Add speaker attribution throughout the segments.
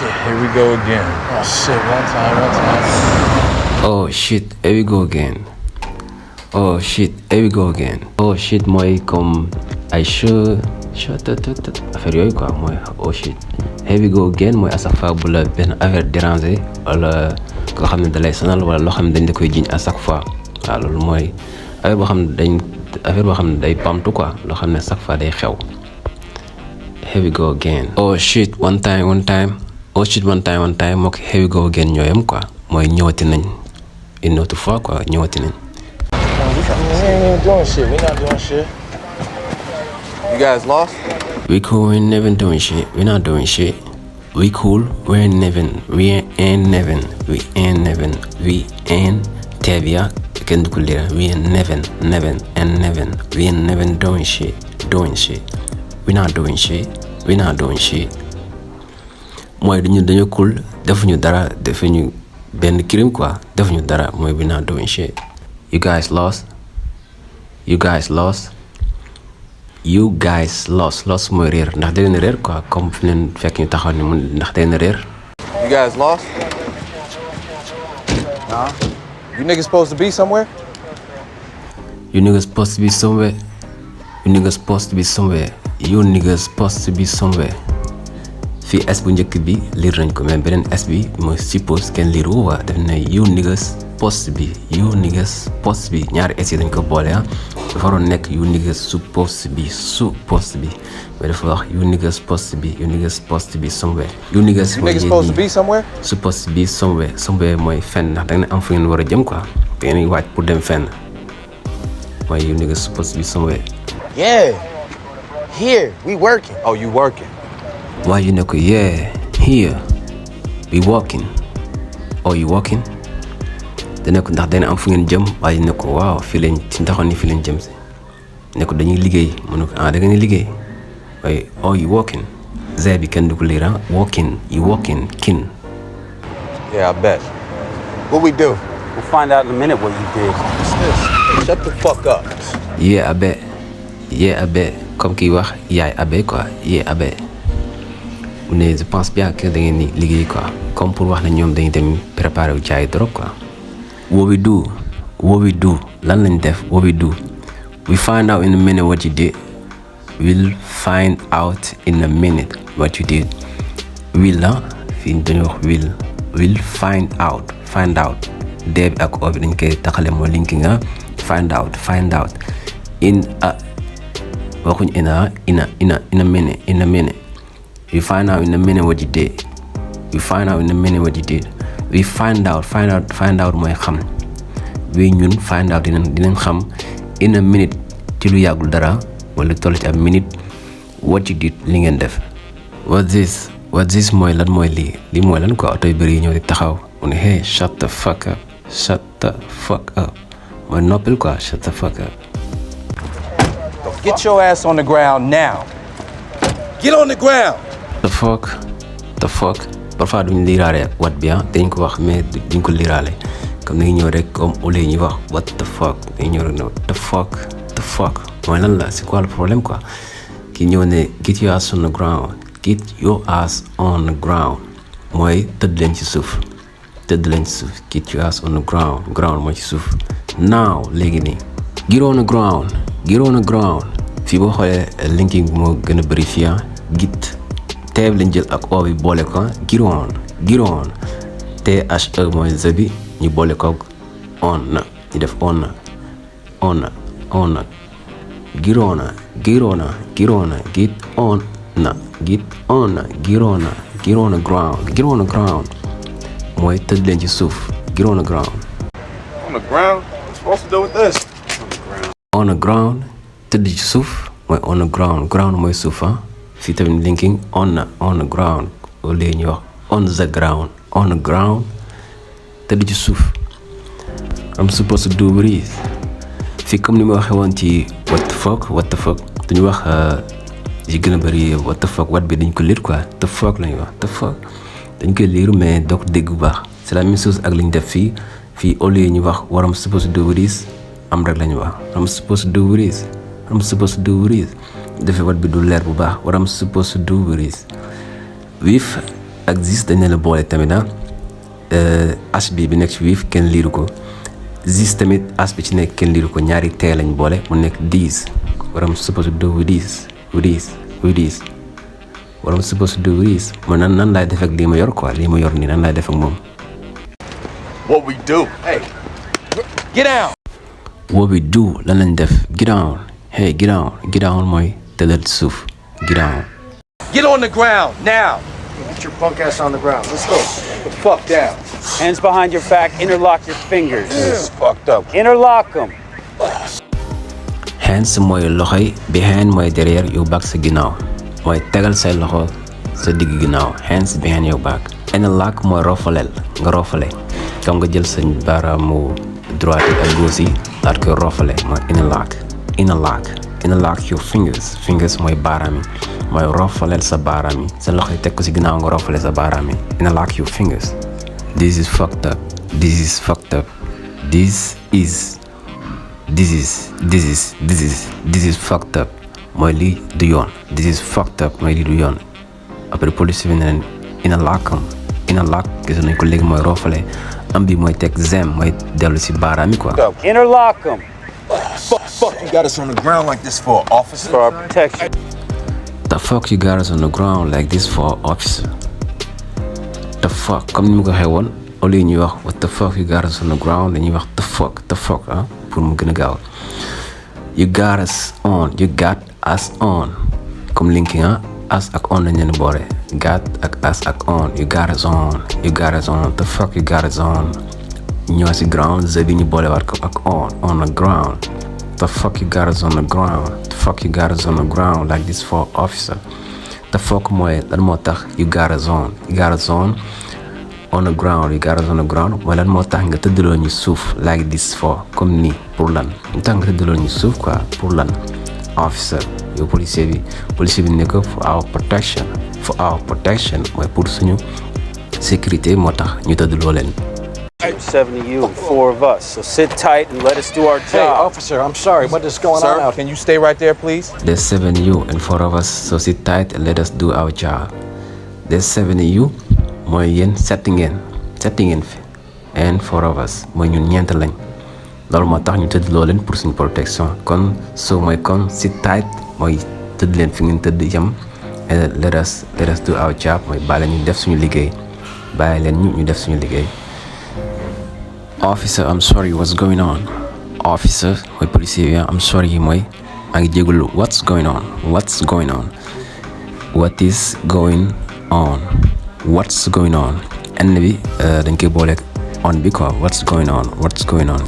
Speaker 1: shit, here we go again. Oh shit, one time.
Speaker 2: Oh shit, here we go again. Oh shit, here we go again. Oh shit mooy comme ay affaire yooyu quoi mooy oh shit. Here we go again mooy à chaque fois bu la benn affaire déranger wala koo xam ne dalay sonal wala loo xam ne dañ la koy jiñ à chaque fois waaw loolu mooy affaire boo xam ne day bamtu quoi loo xam ne chaque fois day xew. Here we go again. Oh shit one time. Oh shit one time moo ko here we go again ñooyam quoi mooy ñëwati nañ une autre fois quoi ñëwati nañ.
Speaker 1: We ain't even doing shit. We not doing shit. You guys lost?
Speaker 2: We cool, we ain't never doing shit. We not doing shit. We cool, we ain't never tebia kenn du ko lira. We ain't never doing shit. We not doing shit. Mooy dañu cool, defuñu dara, defuñu benn crime quoi, defuñu dara mooy we not doing shit. You guys lost. Lost mooy réer ndax da leen réer quoi comme fi leen fekk ñu taxaw ni mun ndax da leen réer.
Speaker 1: You guys lost? Nah. You niggas supposed to be somewhere?
Speaker 2: You niggas supposed to be somewhere. Fii S bu njëkk bi liir nañ ko mais beneen S bi mooy suppose kenn liir wu waa def na you niggas supposed to be ñaari S yi dañ ko boole dafa waroon nekk you niggas supposed to be mais dafa wax you niggas supposed to be somewhere. You niggas
Speaker 1: supposed to be somewhere?
Speaker 2: Supposed to be somewhere mooy fenn ndax da ngeen am fu ngeen war a jëm quoi da ngeen waaj pour dem fenn mooy you niggas supposed to be somewhere.
Speaker 1: Yeah, here we working. Oh, you working?
Speaker 2: Waaye you ne ko yeah here we walking. Oh you walking? da ne ko ndax dana am fu ngeen jëm waaye ne ko waaw fii lañ ci ndaxoon ni fii lañ jëm si ne ko dañuy liggéey mu ne ko da ngeen liggéey waaye oh you walking z bi kenn du ko lire walking you walking kin.
Speaker 1: Yeah, I bet. What we do?
Speaker 3: We'll find out in a minute what you did.
Speaker 1: Shut the fuck up.
Speaker 2: Yeah, I bet comme kii wax yaay abe quoi yeah abe mu ne je pense bien que da ngeen ni liggéey quoi comme pour wax na ñoom dañuy dem préparer wu jaay drogue quoi. What we do lan lañ def what we do we find out in a minute what you did. We'll find out in a minute what you did. Will la fii dañuy wax will find out dee bi ak o bi dañ koy taxale moo linki nga find out in a waxuñ in a minute we find out in a minute what you did. We find out mooy xam we ñun find out dinañ xam in a minute ci lu yàggul dara wala toll ci ab minute what you did li ngeen def. what this mooy lan mooy lii mooy lan quoi oto yu bëri yi ñëw di taxaw mu ne hey shut the fuck up mooy noppil quoi shut the fuck up.
Speaker 1: Get your ass on the ground now. Get on the ground.
Speaker 2: The fuck parfois duñ liiraale wat bi dañ ko wax mais duñ ko liiraale comme ni ñëw rek comme au lieu ñuy wax what the fuck dañ ñëw rek ne the fuck mooy lan la c'est quoi le problème quoi ki ñëw ne get your ass on the ground mooy tëdd leen ci suuf get your ass on the ground mooy ci suuf now léegi nii get on the ground fii boo xoolee linking bi moo gën a bëri fii git teeb lañ jël ak o bi boole ko giroon the mooy z bi ñu boole ko on na ñu def on na giroona git on ground mooy tëdd leen ci suuf get on the ground.
Speaker 1: On the ground? What's supposed to do with this?
Speaker 2: On the ground tëdd ci suuf mooy on the ground mooy suuf fii tamit linking on the ground au lieu ñu wax on the ground tëdd ci suuf. I'm supposed to do this fii comme ni ma waxee woon ci what the fuck duñu wax yi gën a bëri what the fuck wat bi dañ ko lire quoi the fuck lañuy wax the fuck dañ koy lire mais doo ko dégg bu baax c'est la même chose ak li ñu def fii au lieu ñu wax what I'm supposed to do this am rek lañu wax I'm supposed to do this defee wat bi du leer bu baax what I'm supposed to do with this ak zis dañ leen a boole tamit h bi nekk ci wiif kenn liiru ko zis tamit h bi ci nekk kenn liiru ko ñaari tee lañ boole mu nekk 10 what I'm supposed to do with this what I'm supposed to do with this man nan laay def ak lii ma yor quoi lii ma yor nii nan laay def ak moom.
Speaker 1: What we do? Hey, get down.
Speaker 2: What we do lan lañ def get down hey get down mooy tëddal ci suuf get down.
Speaker 1: Get on the ground now.
Speaker 4: Get your punk ass on the ground. Let's go.
Speaker 1: Get the fuck down.
Speaker 3: Hands behind your back, interlock your fingers.
Speaker 1: This is fucked up.
Speaker 3: Interlock them.
Speaker 2: Hands mooy loxo yi behind mooy derrière yow back sa ginnaaw mooy tegal say loxo sa digg ginnaaw hands behind your back. Interlock mooy roofaleel nga roofale comme nga jël sa baaraamu droite ak gauche yi daal koy roofale mooy interlock your fingers mooy baaraam yi mooy roofaleel sa baaraam yi sa loxo yi teg ko si ginnaaw nga roofale sa baaraam yi interlock your fingers. This is fucked up. This is fucked up. This is fucked up mooy lii du yoon. This is fucked up mooy lii du yoon. Après police bi ne leen interlock gis nañ ko léegi mooy roofale am bi mooy teg zem mooy dellu si baaraam yi quoi.
Speaker 3: Interlock them.
Speaker 1: Fuck, you got us on the ground like this for, officer?
Speaker 3: For our protection.
Speaker 2: The fuck you got us on the ground like this for, officer? The fuck comme ni ma ko waxee woon au lieu ñuy wax what the fuck you got us on the ground dañuy wax the fuck ah pour mu gën a gaaw. You got us on comme linking ah as ak on lañ leen boole got ak as ak on you got us on the fuck you got us on ñoo si ground z bi ñu boole waat ko ak on the ground. The fuck you got us on the ground like this for, officer. The fuck mooy lan moo tax you got us on the ground mooy lan moo tax nga tëddaloo ñu suuf like this for comme nii pour lan ñu tax nga tëddaloo ñu suuf quoi pour lan officer yow policier bi ne ko for our protection mooy pour suñu sécurité moo tax ñu tëddaloo leen.
Speaker 3: 7 of you and 4 of us. So sit tight and let us do our job.
Speaker 4: Hey, officer, I'm sorry. What is going on out?
Speaker 1: Can you stay right there, please?
Speaker 2: There's 7 of you and 4 of us, so sit tight and let us do our job. There's 7 of you mooy yéen setti ngeen fi and 4 of us mooy ñun ñeent lañ loolu moo tax ñu tëddloo leen pour suñu protection kon mooy kon sit tight mooy tëdd leen fi ngeen tëdd yem and let us do our job mooy bàyyi leen ñu def suñu liggéey Officer, I'm sorry, what's going on? Officer, mooy policier bi I'm sorry mooy maa ngi jégalu what's going on? What is going on? N bi dañ koy boole on bi quoi what's going on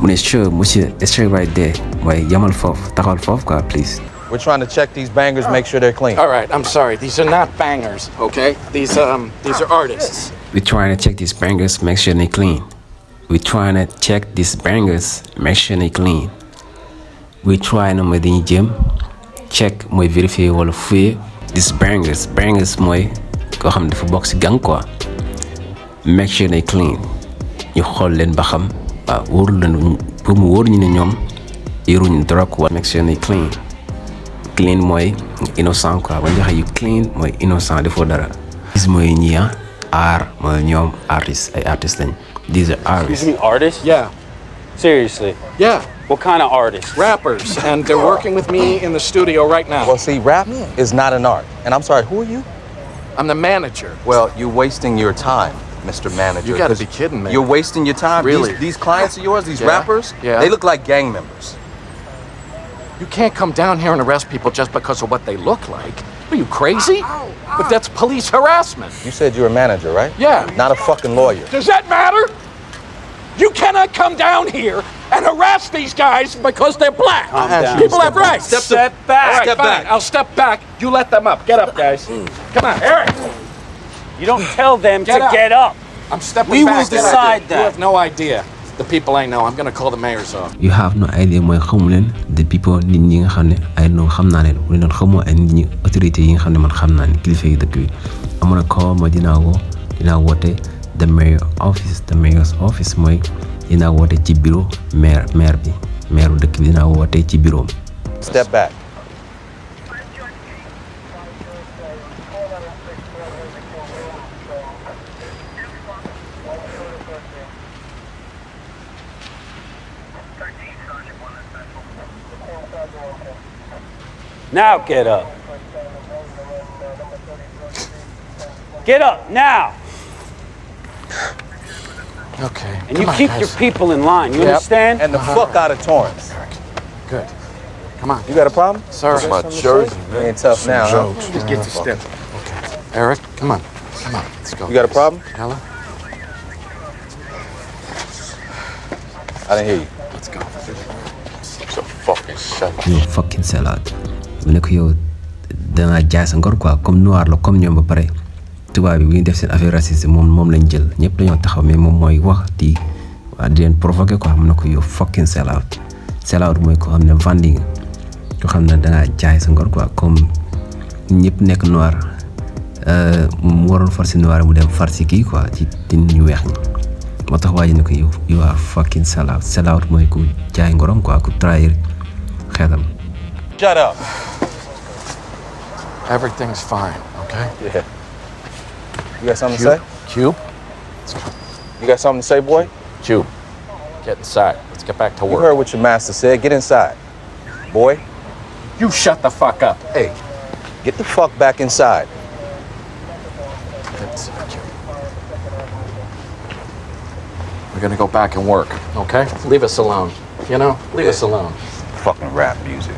Speaker 2: mu ne sure monsieur stay right there mooy yamal foofu taxawal foofu quoi please.
Speaker 1: We're trying to check these bangers, make sure they're clean.
Speaker 4: All right, I'm sorry. These are not bangers, okay? These are artists.
Speaker 2: We're trying to check these bangers, make sure they're clean. We're trying mooy dañuy jéem check mooy vérifier wala fouiller these bangers mooy koo xam ne dafa bokk ci gang quoi make sure they clean ñu xool leen ba xam waaw wóorul leen pour mu wóor ñu ne ñoom yoruñ drogue wala make sure they clean mooy innocent quoi ba ñu waxee yu clean mooy innocent defoo dara. These mooy ñi art mooy ñoom artistes ay artistes lañ. These are artists.
Speaker 3: Excuse me, artists?
Speaker 4: Yeah.
Speaker 3: Seriously?
Speaker 4: Yeah.
Speaker 3: What kind of artists?
Speaker 4: Rappers. And they're working with me in the studio right now.
Speaker 1: Well, see, rap is not an art. And I'm sorry, who are you?
Speaker 4: I'm the manager.
Speaker 1: Well, you're wasting your time, Mr. Manager.
Speaker 4: You gotta be kidding me.
Speaker 1: You're wasting your time.
Speaker 4: Really?
Speaker 1: These clients of yours, these rappers,
Speaker 4: Yeah.
Speaker 1: they look like gang members.
Speaker 4: You can't come down here and arrest people just because of what they look like. Are you crazy? But that's police harassment.
Speaker 1: You said you're a manager, right?
Speaker 4: Yeah.
Speaker 1: Not a fucking lawyer.
Speaker 4: Does that matter? You cannot come down here and harass these guys because they're black.
Speaker 3: Calm down.
Speaker 4: People have rights.
Speaker 3: Step back.
Speaker 4: All right,
Speaker 1: Step
Speaker 4: fine.
Speaker 1: back.
Speaker 4: I'll step back. You let them up. Get up, guys. Come on, Eric.
Speaker 3: You don't tell them
Speaker 4: Get
Speaker 3: to
Speaker 4: up.
Speaker 3: get up.
Speaker 4: I'm stepping
Speaker 3: We
Speaker 4: back.
Speaker 3: will decide
Speaker 4: You
Speaker 3: that.
Speaker 4: have no idea. The people I know. I'm going to call the mayor's office.
Speaker 2: You have no idea mooy xamu leen the people nit ñi nga xam ne ay no xam naa leen wala noonu xamoo ay nit ñi autorités yi nga xam ne man xam naa ne kilifa yi dëkk bi amoon na call mooy dinaa woote the mayor's office mooy dinaa woote ci bureau maire dëkk bi dinaa woote ci bureau.
Speaker 1: Step back.
Speaker 3: Now get up. Get up, now.
Speaker 4: Okay.
Speaker 3: And you keep your people in line, you understand?
Speaker 1: And the fuck out of Torrance.
Speaker 4: Good. Come on.
Speaker 1: You got a problem?
Speaker 4: Sir.
Speaker 1: That's my jersey, man. Ain't tough now, huh?
Speaker 4: Just get to step. Okay. Eric, come on. Come on. Let's go.
Speaker 1: You got a problem?
Speaker 4: Ella?
Speaker 1: I didn't hear you.
Speaker 4: Let's go.
Speaker 1: It's a fucking sellout.
Speaker 2: yow fucking sellout mu ne ko yow dangaa jaay sa ngor quoi comme noir la comme ñoom ba pare tubaab bi bu ñu def seen affaire raciste moom lañ jël ñëpp dañoo taxaw mais moom mooy wax di leen provoquer quoi mu ne ko yow fucking sellout mooy ko xam ne vending ko xam ne dangaa jaay sa ngor quoi comme ñëpp nekk noir mu waroon far si noir mu dem far si kii quoi ci ñu weex ñi moo tax waa ji ne ko you are fucking sellout mooy ku jaay ngorom quoi ku trahir xeetam.
Speaker 1: Shut up.
Speaker 4: Everything's fine, okay?
Speaker 1: Yeah. You got something to say?
Speaker 4: Cube?
Speaker 1: You got something to say, boy?
Speaker 4: Cube. Get inside. Let's get back to
Speaker 1: You
Speaker 4: work.
Speaker 1: heard what your master said. Get inside. Boy,
Speaker 4: You shut the fuck up.
Speaker 1: hey, get the fuck back inside.
Speaker 4: That's Cube. We're gonna go back and work, okay? Leave us alone. You know? Leave us alone.
Speaker 1: Fucking rap music.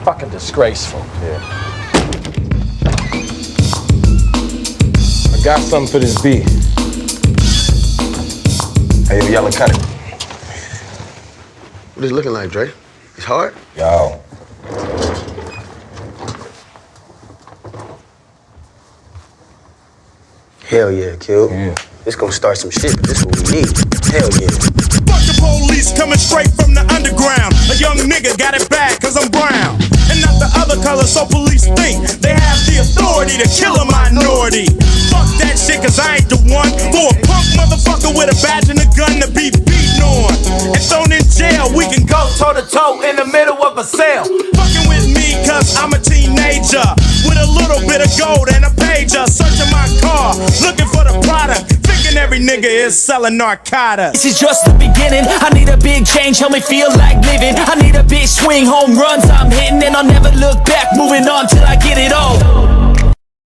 Speaker 4: Fucking disgraceful.
Speaker 1: Yeah. I got something for this beat. Hey, yellow, cut it.
Speaker 5: What is it looking like, Dre? It's hard?
Speaker 1: Yo.
Speaker 5: Hell yeah, Q.
Speaker 1: Yeah.
Speaker 5: It's gonna start some shit, but this is what we need. Hell yeah.
Speaker 6: Fuck the police coming straight from the underground. A young nigga got it bad cause I'm brown. And not the other color, so police think they have the authority to kill a minority. Fuck that shit cause I ain't the one for a punk motherfucker with a badge and a gun to be beaten on and thrown in jail. We can go toe to toe in the middle of a cell. Fucking with me cause I'm a teenager with a little bit of gold and a pager. Searching my car, looking for the product. Thinking every nigga is selling narcotics.
Speaker 7: This is just the beginning. I need a big change, help me feel like living. I need a big swing, home runs I'm hitting, and I'll never look back. Moving on till I get it all.